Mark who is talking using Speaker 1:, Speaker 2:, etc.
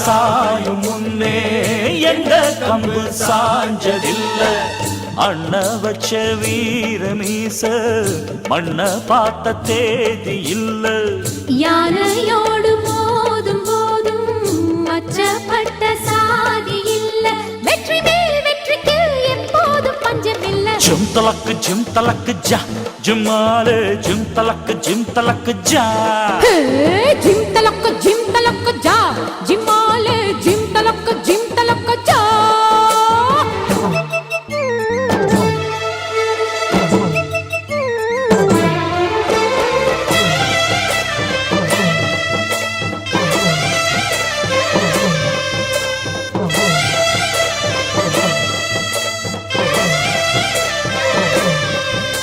Speaker 1: சாயும் முன்னே எங்க கம்பு சாஞ்சதில்ல அண்ண வச்ச வீர மீச மண்ண பார்த்த தேதி இல்ல
Speaker 2: யானையோடு மோதும் போதும் அச்சப்பட்ட சாதி இல்ல வெற்றி மேல் வெற்றிக்கு எப்போதும் பஞ்சமில்ல
Speaker 1: ஜும் தலக்கு ஜா ஜும்மாலே ஜும் தலக்கு ஜா
Speaker 2: ஜிம் தலக்கு ஜா ஜிம்மாலே ஜிம் தலக்கு ஜா